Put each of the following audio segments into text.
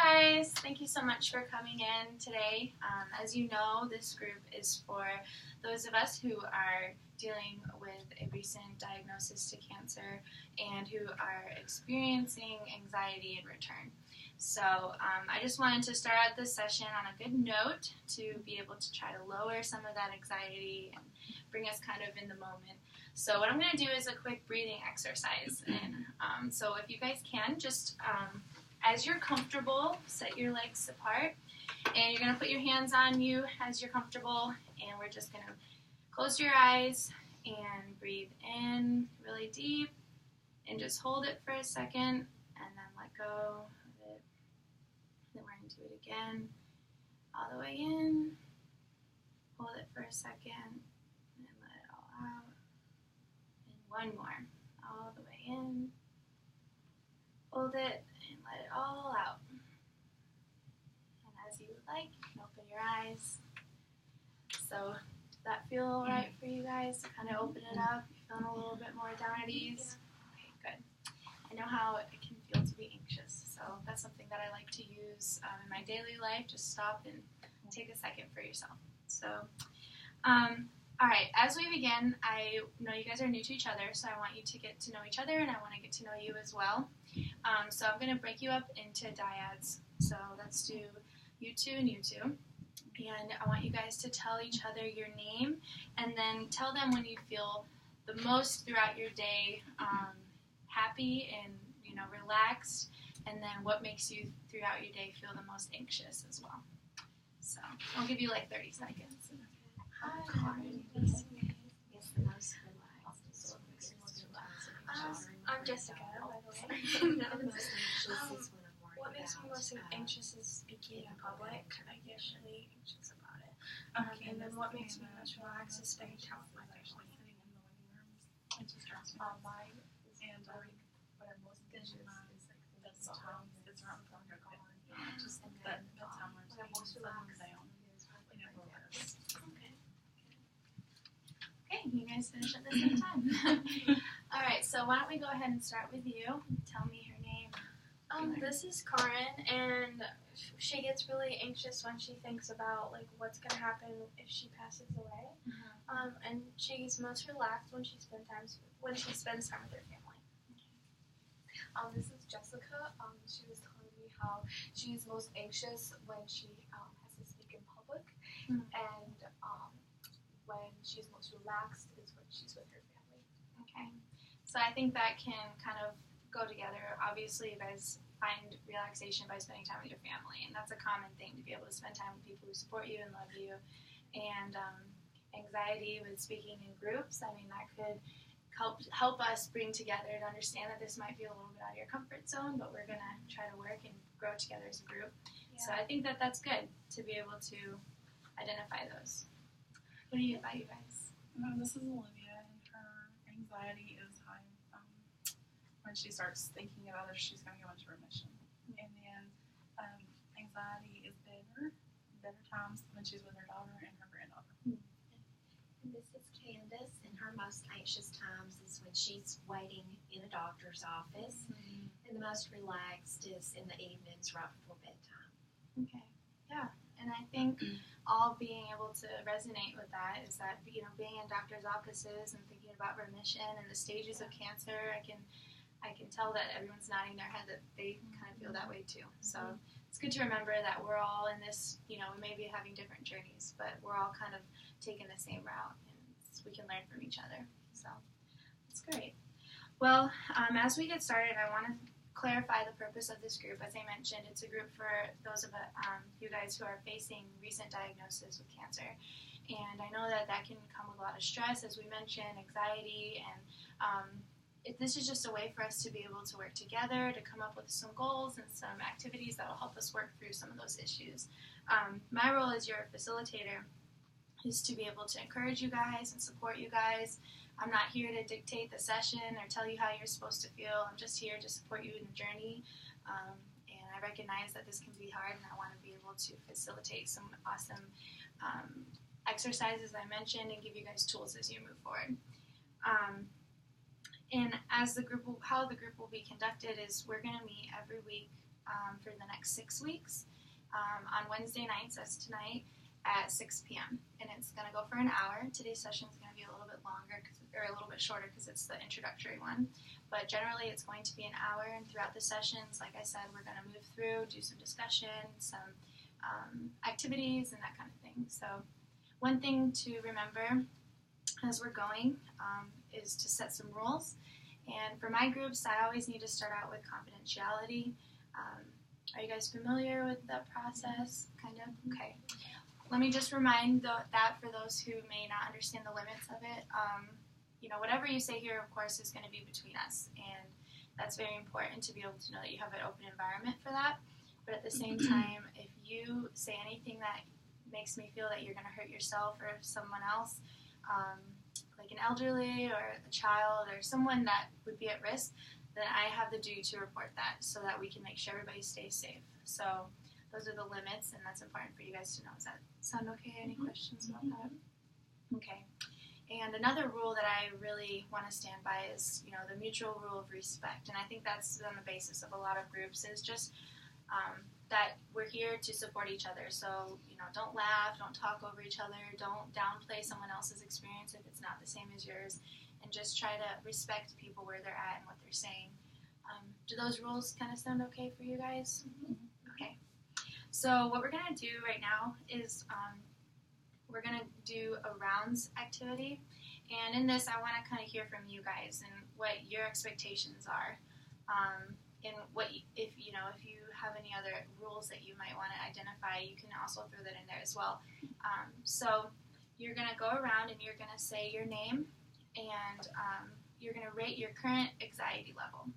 guys, thank you so much for coming in today. As you know, this group is for those of us who are dealing with a recent diagnosis to cancer and who are experiencing anxiety in return. So I just wanted to start out this session on a good note to be able to try to lower some of that anxiety and bring us kind of in the moment. So what I'm going to do is a quick breathing exercise. And so if you guys can, just as you're comfortable, set your legs apart. And you're going to put your hands on you as you're comfortable. And we're just going to close your eyes and breathe in really deep. And just hold it for a second. And then let go of it. Then we're going to do it again. All the way in. Hold it for a second. And let it all out. And one more. All the way in. Hold it and let it all out. And as you would like, you can open your eyes. So, does that feel all right for you guys to kind of open it up? You feeling a little bit more down at ease? Okay, good. I know how it can feel to be anxious, so that's something that I like to use in my daily life. Just stop and take a second for yourself. So, all right, as we begin, I know you guys are new to each other, so I want you to get to know each other, and I want to get to know you as well. So I'm going to break you up into dyads. So let's do you two and you two. And I want you guys to tell each other your name, and then tell them when you feel the most throughout your day happy and relaxed, and then what makes you throughout your day feel the most anxious as well. So I'll give you like 30 seconds. Hi, I'm Jessica, by the way. What makes me most anxious is speaking in public. I get really anxious about it. And then what makes me most relaxed is spending time with my family. Sitting in the living rooms, it just drives me mine. And what I'm most anxious is like the time it's around the phone, just that time where I'm most relaxed down. Okay, you guys finish at the same time. All right, so why don't we go ahead and start with you. Tell me her name. This is Karin, and she gets really anxious when she thinks about like what's gonna happen if she passes away. And she's most relaxed when she spends time with her family. This is Jessica. She was telling me how she's most anxious when she has to speak in public, and when she's most relaxed is when she's with her family. Okay, so I think that can kind of go together. Obviously, you guys find relaxation by spending time with your family, and that's a common thing, to be able to spend time with people who support you and love you. And anxiety with speaking in groups, I mean, that could help us bring together to understand that this might be a little bit out of your comfort zone, but we're going to try to work and grow together as a group. Yeah. So I think that that's good to be able to identify those. What do you about you guys? This is Olivia, and her anxiety is high when she starts thinking about if she's going to go into remission. And then anxiety is better times when she's with her daughter and her granddaughter. And this is Candace, and her most anxious times is when she's waiting in a doctor's office, and the most relaxed is in the evenings right before bedtime. Okay, yeah, and I think all being able to resonate with that is that, being in doctor's offices and thinking about remission and the stages of cancer, I can tell that everyone's nodding their head that they kind of feel that way too. So it's good to remember that we're all in this, we may be having different journeys, but we're all kind of taking the same route, and we can learn from each other. So it's great. Well, as we get started, I want to clarify the purpose of this group. As I mentioned, it's a group for those of you guys who are facing recent diagnosis with cancer. And I know that can come with a lot of stress, as we mentioned, anxiety, and this is just a way for us to be able to work together, to come up with some goals and some activities that will help us work through some of those issues. My role as your facilitator is to be able to encourage you guys and support you guys. I'm not here to dictate the session or tell you how you're supposed to feel. I'm just here to support you in the journey. And I recognize that this can be hard, and I want to be able to facilitate some awesome exercises I mentioned and give you guys tools as you move forward. And as how the group will be conducted is we're going to meet every week for the next 6 weeks on Wednesday nights, as tonight, at 6 p.m. And it's going to go for an hour. Today's session is going to be a little bit longer, or a little bit shorter because it's the introductory one. But generally it's going to be an hour, and throughout the sessions, like I said, we're going to move through, do some discussion, some activities, and that kind of thing. So one thing to remember as we're going is to set some rules. And for my groups, I always need to start out with confidentiality. Are you guys familiar with the process? Kind of? Okay. Let me just remind that for those who may not understand the limits of it, whatever you say here, of course, is going to be between us. And that's very important to be able to know that you have an open environment for that. But at the same time, if you say anything that makes me feel that you're going to hurt yourself or someone else, like an elderly or a child or someone that would be at risk, then I have the duty to report that so that we can make sure everybody stays safe. So those are the limits, and that's important for you guys to know. Does that sound okay? Any questions about that? Okay. And another rule that I really want to stand by is, the mutual rule of respect. And I think that's on the basis of a lot of groups, is just that we're here to support each other. So, don't laugh, don't talk over each other, don't downplay someone else's experience if it's not the same as yours, and just try to respect people where they're at and what they're saying. Do those rules kind of sound okay for you guys? Okay. So what we're going to do right now is we're going to do a rounds activity. And in this, I want to kind of hear from you guys and what your expectations are. And what if you have any other rules that you might want to identify, you can also throw that in there as well. So you're going to go around and you're going to say your name, and you're going to rate your current anxiety level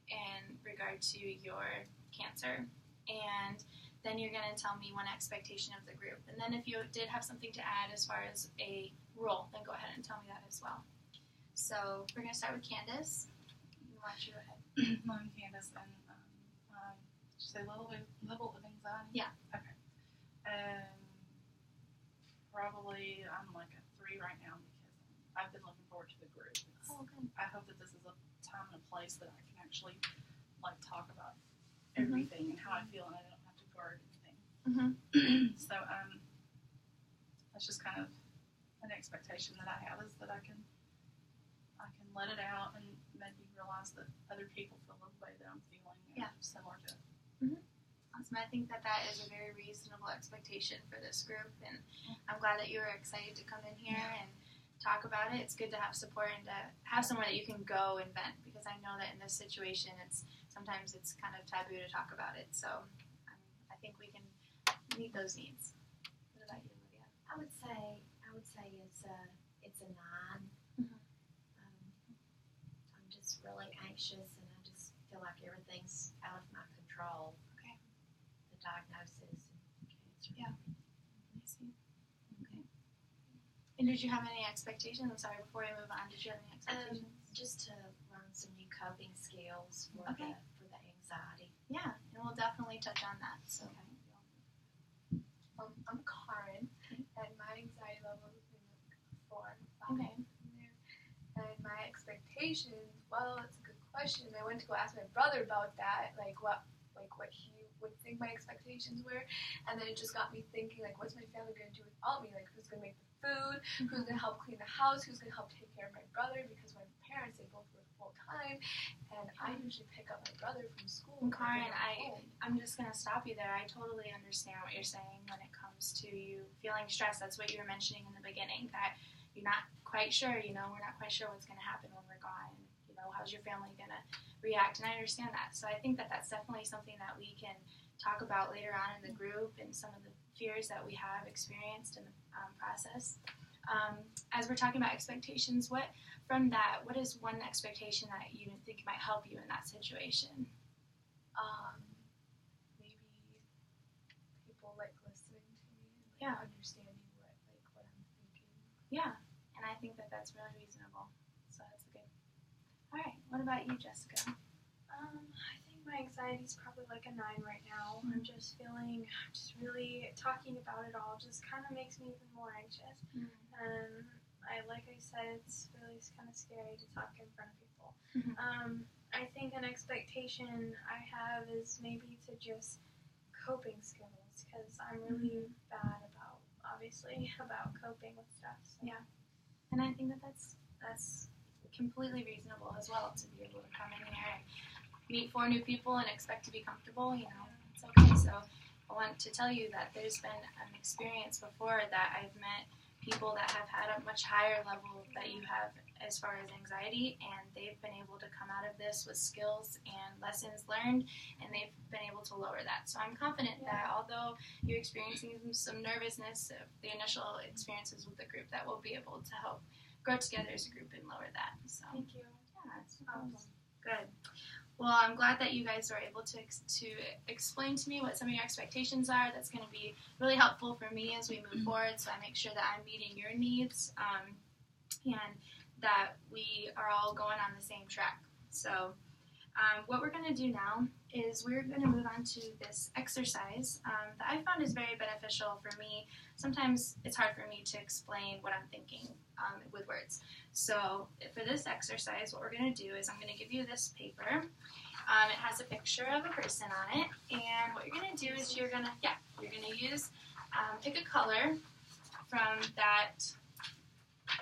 in regard to your cancer. And then you're going to tell me one expectation of the group. And then if you did have something to add as far as a rule, then go ahead and tell me that as well. So we're going to start with Candace. Why don't you go ahead? I'm Candace, and did you say level of anxiety? Yeah. Okay. Probably I'm like a 3 right now because I've been looking forward to the group. Good. I hope that this is a time and a place that I can actually talk about everything and how I feel, and I don't have to guard anything. So that's just kind of an expectation that I have, is that I can let it out and maybe realize that other people feel the way that I'm feeling, similar to it. Awesome. I think that is a very reasonable expectation for this group, and I'm glad that you were excited to come in here and talk about it. It's good to have support and to have somewhere that you can go and vent, because I know that in this situation sometimes it's kind of taboo to talk about it. So I think we can meet those needs. What about you, Lydia? I would say it's a 9. I'm just really anxious, and I just feel like everything's out of my control. Okay. The diagnosis and cancer. Yeah. I see. Okay. And did you have any expectations? I'm sorry, before we move on, did you have any expectations? Just to learn some new coping skills for the anxiety. Yeah, and we'll definitely touch on that. So. I'm Karen, and my anxiety level is 4. Okay. And my expectations, well, it's a good question. I went to go ask my brother about that, what he would think my expectations were, and then it just got me thinking, what's my family going to do without me? Who's going to make the food? Who's going to help clean the house? Who's going to help take care of my brother? Because my parents, they both work full time, and I usually pick up my brother from school. And Karen, I'm just going to stop you there. I totally understand what you're saying when it comes to you feeling stressed. That's what you were mentioning in the beginning, that you're not quite sure, we're not quite sure what's going to happen when we're gone. How's your family going to react? And I understand that. So I think that that's definitely something that we can talk about later on in the group, and some of the fears that we have experienced in the process. As we're talking about expectations, what is one expectation that you think might help you in that situation? Maybe people listening to me and understanding what I'm thinking. Yeah, and I think that that's really reasonable. So that's good. All right, what about you, Jessica? I think my anxiety is probably a 9 right now. I'm just really talking about it all just kind of makes me even more anxious. Like I said, it's really kind of scary to talk in front of people. I think an expectation I have is maybe to just coping skills, because I'm really bad about coping with stuff. So. Yeah. And I think that that's completely reasonable as well, to be able to come in here and meet 4 new people and expect to be comfortable. You know, it's okay. So I want to tell you that there's been an experience before that I've met people that have had a much higher level that you have as far as anxiety, and they've been able to come out of this with skills and lessons learned, and they've been able to lower that. So I'm confident that although you're experiencing some nervousness of the initial experiences with the group, that we'll be able to help grow together as a group and lower that. So thank you. Yeah, it's good. Well, I'm glad that you guys were able to explain to me what some of your expectations are. That's going to be really helpful for me as we move forward, so I make sure that I'm meeting your needs and that we are all going on the same track. So what we're going to do now is we're going to move on to this exercise that I found is very beneficial for me. Sometimes it's hard for me to explain what I'm thinking with words. So for this exercise, what we're going to do is I'm going to give you this paper. It has a picture of a person on it, and what you're going to do is you're going to use pick a color from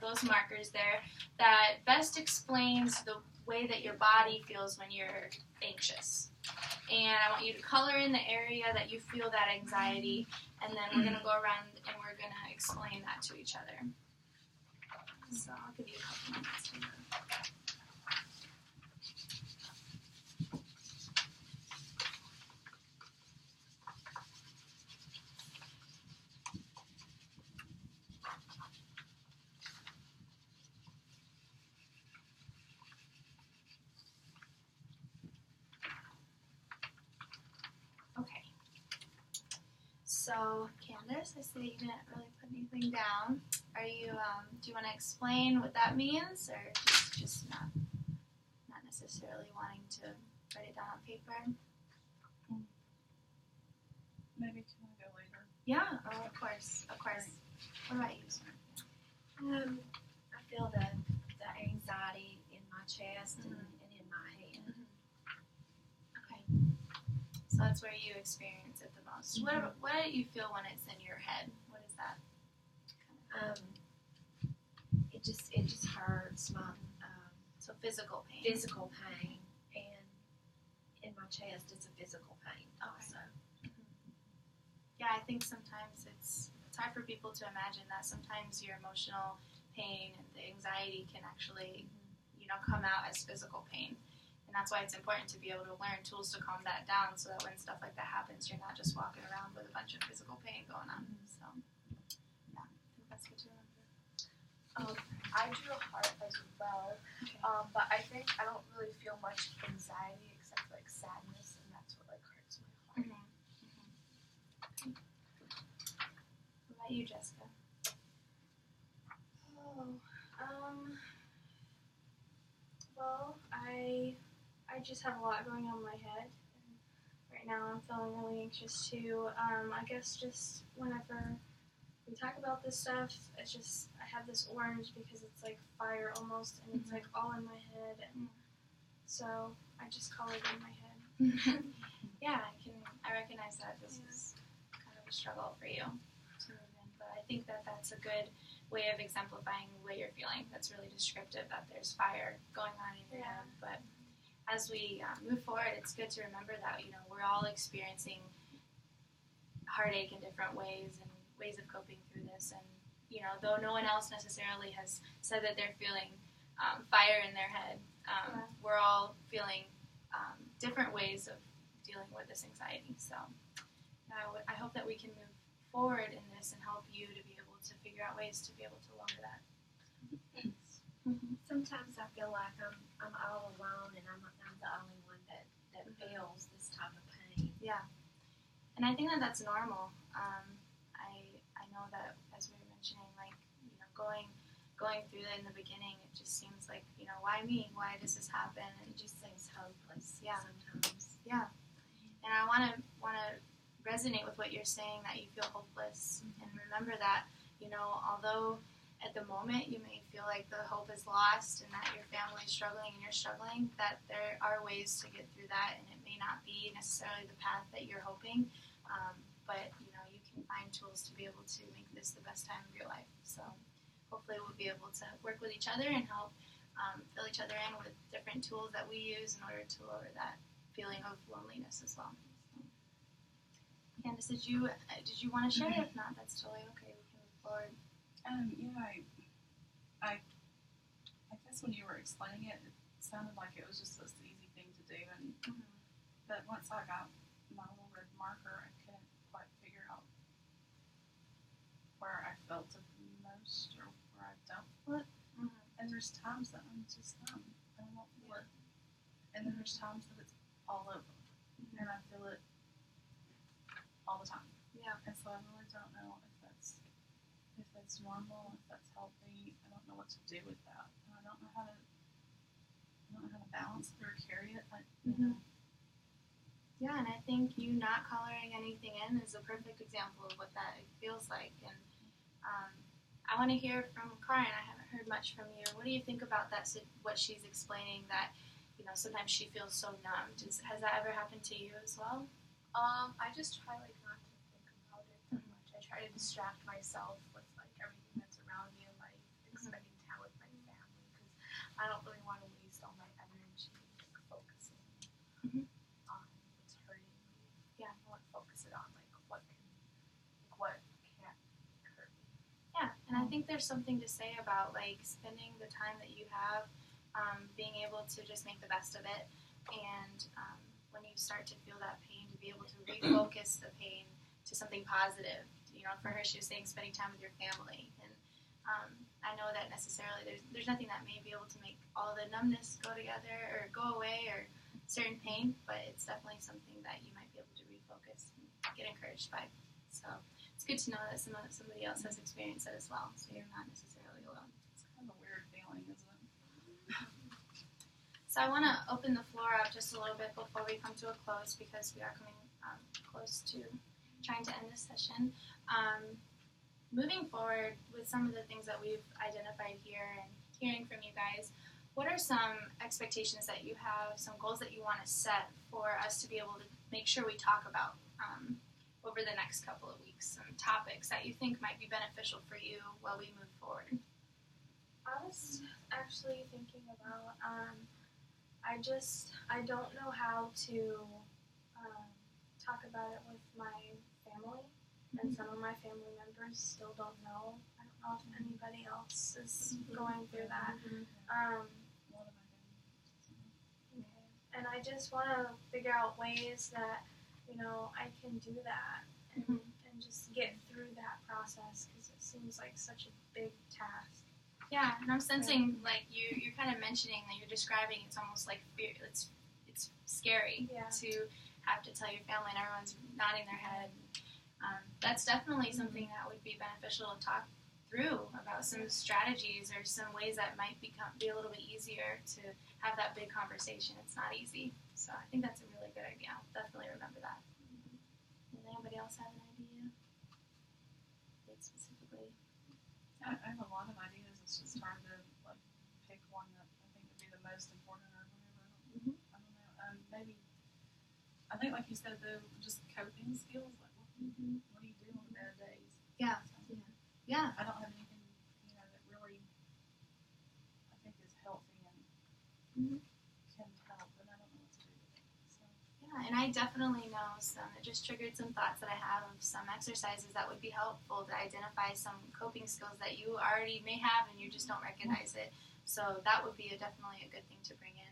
those markers there that best explains the way that your body feels when you're anxious. And I want you to color in the area that you feel that anxiety, and then we're going to go around and we're going to explain that to each other. So I'll give you a couple minutes to do that. Okay. So, Candace, I see you didn't really put anything down. Are you? Do you want to explain what that means, or just not necessarily wanting to write it down on paper? Maybe can we go later? Yeah. Oh, of course. Of course. What about you? I feel the anxiety in my chest and in my head. Okay. So that's where you experience it the most. What do you feel when it's in your head? What is that? It just hurts my So physical pain. physical pain, and in my chest it's a physical pain also. Yeah, I think sometimes it's hard for people to imagine that sometimes your emotional pain and the anxiety can actually, come out as physical pain. And that's why it's important to be able to learn tools to calm that down, so that when stuff like that happens, you're not just walking around with a bunch of physical pain going on. So, yeah, I think that's good to remember. I drew a heart as well, Okay. but I think I don't really feel much anxiety except like sadness, and that's what like hurts my heart. Okay. What about you, Jessica? Well, I just have a lot going on in my head. And right now I'm feeling really anxious too. I guess just whenever we talk about this stuff, it's just, I have this orange because it's like fire almost, and it's like all in my head. And so I just colored in my head. Yeah, I recognize that this is kind of a struggle for you to move in, but I think that that's a good way of exemplifying what you're feeling. That's really descriptive, that there's fire going on in your head. But as we move forward, it's good to remember that, we're all experiencing heartache in different ways and ways of coping through this. And, though no one else necessarily has said that they're feeling fire in their head, we're all feeling different ways of dealing with this anxiety. So I hope that we can move forward in this and help you to be able to figure out ways to be able to lower that. Thanks. Sometimes I feel like I'm all alone, and I'm the only one that feels this type of pain. Yeah, and I think that that's normal. I know that, as we were mentioning, like, going through that in the beginning, it just seems like, why me? Why does this happen? And It just seems hopeless sometimes. Yeah, and I want to resonate with what you're saying, that you feel hopeless, and remember that, although at the moment you may feel like the hope is lost and that your family is struggling and you're struggling, that there are ways to get through that, and it may not be necessarily the path that you're hoping, but you know, you can find tools to be able to make this the best time of your life. So hopefully we'll be able to work with each other and help fill each other in with different tools that we use in order to lower that feeling of loneliness as well. So, Candace, did you want to share? If not, that's totally okay. We can move forward. I guess when you were explaining it, it sounded like it was just this easy thing to do, and but once I got my little red marker, I couldn't quite figure out where I felt it most or where I don't feel it. And there's times that I'm just numb and I don't feel it, and then there's times that it's all over and I feel it all the time. Yeah. And so I really don't know if that's normal, if that's healthy. I don't know what to do with that. And I don't know how to balance it or carry it. Yeah, and I think you not coloring anything in is a perfect example of what that feels like. And I want to hear from Karen. I haven't heard much from you. What do you think about that? What she's explaining, that you know sometimes she feels so numb. Has that ever happened to you as well? I just try like not to think about it that much. I try to distract myself with like everything that's around me in life and spending time with my family, because I don't really want to waste all my energy like focusing on what's hurting me. Yeah. I want to focus it on like what can't hurt me. Yeah, and I think there's something to say about like spending the time that you have, being able to just make the best of it, and when you start to feel that pain, to be able to refocus the pain to something positive. You know, for her, she was saying spending time with your family, and I know that necessarily there's nothing that may be able to make all the numbness go together or go away or certain pain, but it's definitely something that you might be able to refocus and get encouraged by. So it's good to know that somebody else has experienced it as well, so you're not necessarily alone. It's kind of a weird feeling, isn't it? So I want to open the floor up just a little bit before we come to a close, because we are coming close to trying to end this session. Moving forward with some of the things that we've identified here and hearing from you guys, what are some expectations that you have, some goals that you want to set for us to be able to make sure we talk about over the next couple of weeks, some topics that you think might be beneficial for you while we move forward? I was actually thinking about, I don't know how to talk about it with my family, and some of my family members still don't know. I don't know if anybody else is going through that. And I just want to figure out ways that, you know, I can do that and just get through that process, because it seems like such a big task. Yeah, and I'm sensing like you're kind of mentioning that you're describing it's almost like fear. It's scary to have to tell your family, and everyone's nodding their head. That's definitely something that would be beneficial to talk through about some strategies or some ways that might be a little bit easier to have that big conversation. It's not easy, so I think that's a really good idea. I'll definitely remember that. Does anybody else have an idea? Specifically, I have a lot of ideas. It's just hard to like pick one that I think would be the most important or whatever. I don't know. Maybe I think, like you said, though, just coping skills. Like, what do you do on bad days? Yeah. So, yeah. I don't have anything, that really I think is healthy and can help, and I don't know what to do with it. So. Yeah, and I definitely know it just triggered some thoughts that I have of some exercises that would be helpful to identify some coping skills that you already may have and you just don't recognize it. So that would be definitely a good thing to bring in.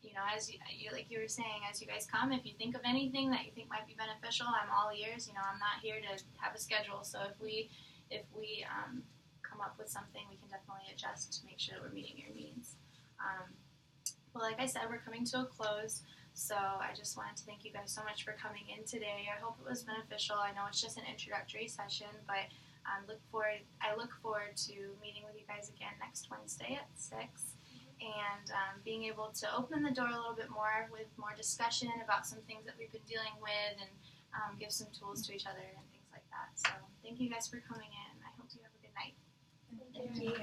And as you like you were saying, as you guys come, if you think of anything that you think might be beneficial, I'm all ears. I'm not here to have a schedule. So if we come up with something, we can definitely adjust to make sure that we're meeting your needs. Well, like I said, we're coming to a close. So I just wanted to thank you guys so much for coming in today. I hope it was beneficial. I know it's just an introductory session, but I look forward to meeting with you guys again next Wednesday at 6. And being able to open the door a little bit more with more discussion about some things that we've been dealing with, and give some tools to each other and things like that. So thank you guys for coming in. I hope you have a good night. Thank you.